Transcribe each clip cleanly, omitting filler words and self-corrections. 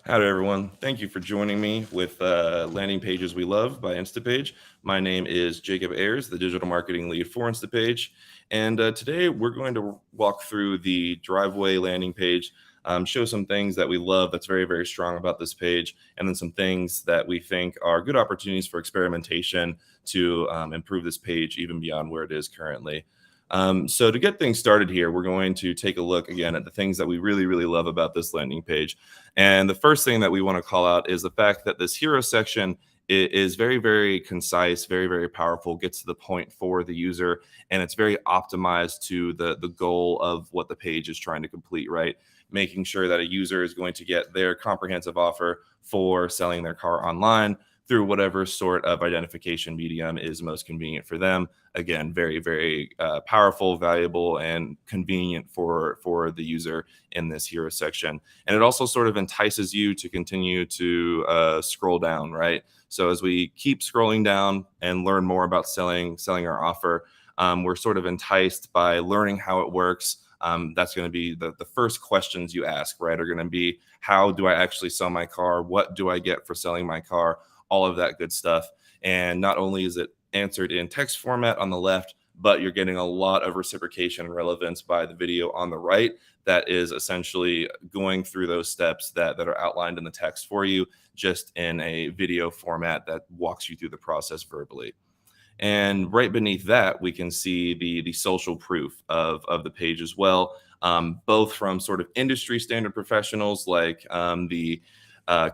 Hi there, everyone. Thank you for joining me with Landing Pages We Love by Instapage. My name is Jacob Ayers, the digital marketing lead for Instapage. And today we're going to walk through the driveway landing page, show some things that we love that's very, very strong about this page, and then some things that we think are good opportunities for experimentation to improve this page even beyond where it is currently. So to get things started here, we're going to take a look again at the things that we really, really love about this landing page. And the first thing that we want to call out is the fact that this hero section is very, very concise, very, very powerful, gets to the point for the user, and it's very optimized to the goal of what the page is trying to complete, right? Making sure that a user is going to get their comprehensive offer for selling their car online through whatever sort of identification medium is most convenient for them. Again, very, very powerful, valuable, and convenient for the user in this hero section. And it also sort of entices you to continue to scroll down, right? So as we keep scrolling down and learn more about selling our offer, we're sort of enticed by learning how it works. That's going to be the first questions you ask, right? Are going to be, how do I actually sell my car? What do I get for selling my car? All of that good stuff. And not only is it answered in text format on the left, but you're getting a lot of reciprocation and relevance by the video on the right that is essentially going through those steps that are outlined in the text for you, just in a video format that walks you through the process verbally. And right beneath that, we can see the social proof of the page as well, both from sort of industry standard professionals like the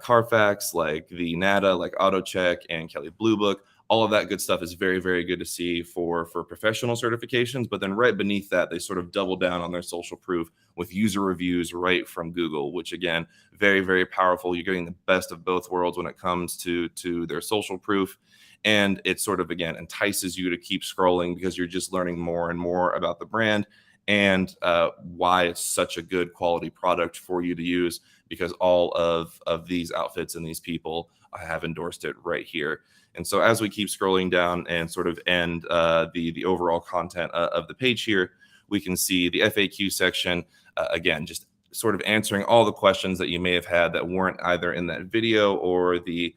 Carfax, like the NADA, like AutoCheck and Kelley Blue Book. All of that good stuff is very, very good to see for professional certifications. But then right beneath that, they sort of double down on their social proof with user reviews right from Google, which again, very, very powerful. You're getting the best of both worlds when it comes to their social proof. And it sort of, again, entices you to keep scrolling because you're just learning more and more about the brand and why it's such a good quality product for you to use, because all of these outfits and these people have endorsed it right here. And so as we keep scrolling down and sort of end the overall content of the page here, we can see the FAQ section, again, just sort of answering all the questions that you may have had that weren't either in that video or the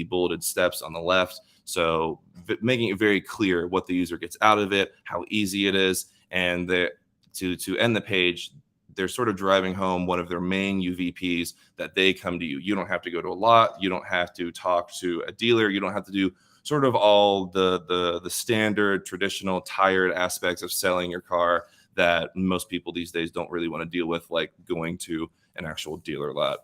bulleted steps on the left. So making it very clear what the user gets out of it, how easy it is, and to end the page, they're sort of driving home one of their main UVPs, that they come to you. You don't have to go to a lot. You don't have to talk to a dealer. You don't have to do sort of all the standard, traditional, tired aspects of selling your car that most people these days don't really want to deal with, like going to an actual dealer lot.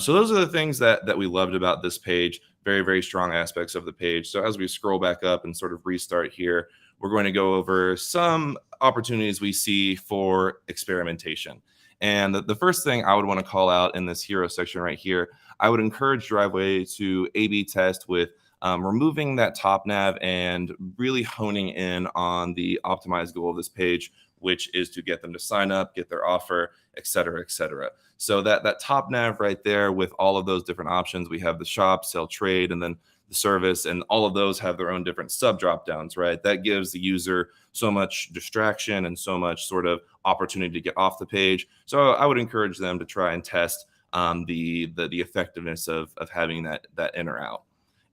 So those are the things that we loved about this page. Very, very strong aspects of the page. So as we scroll back up and sort of restart here, we're going to go over some opportunities we see for experimentation. And the first thing I would want to call out in this hero section right here, I would encourage Driveway to A/B test with removing that top nav and really honing in on the optimized goal of this page, which is to get them to sign up, get their offer, et cetera, et cetera. So that top nav right there with all of those different options, we have the shop, sell, trade, and then the service, and all of those have their own different sub drop downs, right? That gives the user so much distraction and so much sort of opportunity to get off the page. So I would encourage them to try and test the effectiveness of having that in or out.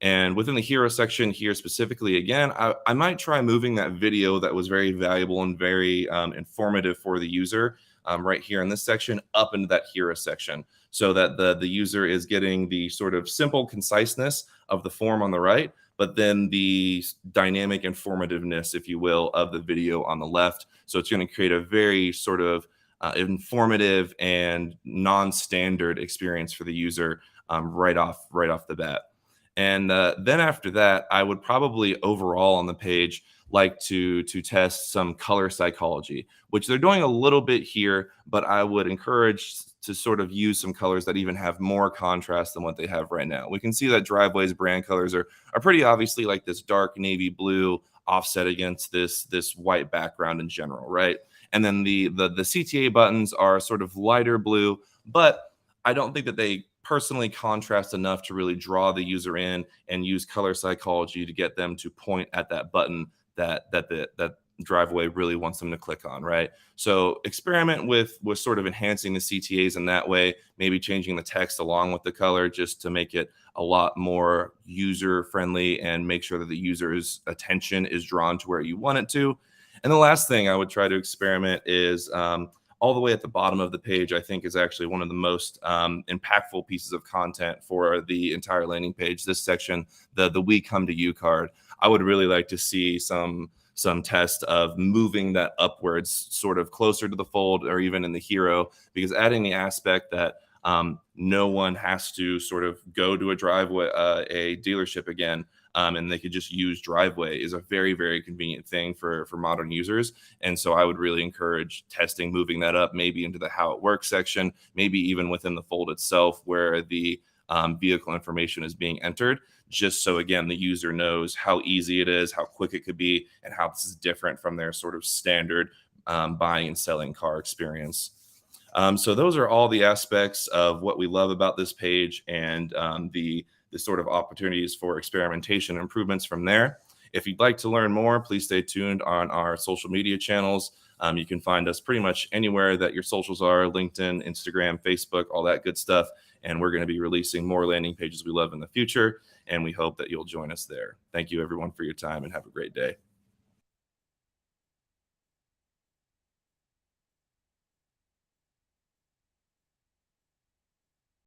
And within the hero section here specifically, again, I might try moving that video that was very valuable and very informative for the user right here in this section up into that hero section, so that the user is getting the sort of simple conciseness of the form on the right, but then the dynamic informativeness, if you will, of the video on the left. So it's going to create a very sort of informative and non-standard experience for the user right off the bat. And then after that, I would probably overall on the page like to test some color psychology, which they're doing a little bit here, but I would encourage to sort of use some colors that even have more contrast than what they have right now. We can see that Driveway's brand colors are pretty obviously like this dark navy blue offset against this white background in general, right? And then the CTA buttons are sort of lighter blue, but I don't think that they personally contrast enough to really draw the user in and use color psychology to get them to point at that button that driveway really wants them to click on, right? So experiment with sort of enhancing the CTAs in that way, maybe changing the text along with the color just to make it a lot more user friendly and make sure that the user's attention is drawn to where you want it to. And the last thing I would try to experiment is all the way at the bottom of the page, I think is actually one of the most impactful pieces of content for the entire landing page. This section, the "We Come to You" card. I would really like to see some test of moving that upwards, sort of closer to the fold or even in the hero, because adding the aspect that no one has to sort of go to a driveway, a dealership again, and they could just use driveway is a very, very convenient thing for modern users. And so I would really encourage testing, moving that up, maybe into the how it works section, maybe even within the fold itself where the vehicle information is being entered, just so, again, the user knows how easy it is, how quick it could be, and how this is different from their sort of standard buying and selling car experience. So those are all the aspects of what we love about this page and the sort of opportunities for experimentation and improvements from there. If you'd like to learn more, please stay tuned on our social media channels. You can find us pretty much anywhere that your socials are: LinkedIn, Instagram, Facebook, all that good stuff. And we're going to be releasing more landing pages we love in the future. And we hope that you'll join us there. Thank you, everyone, for your time, and have a great day.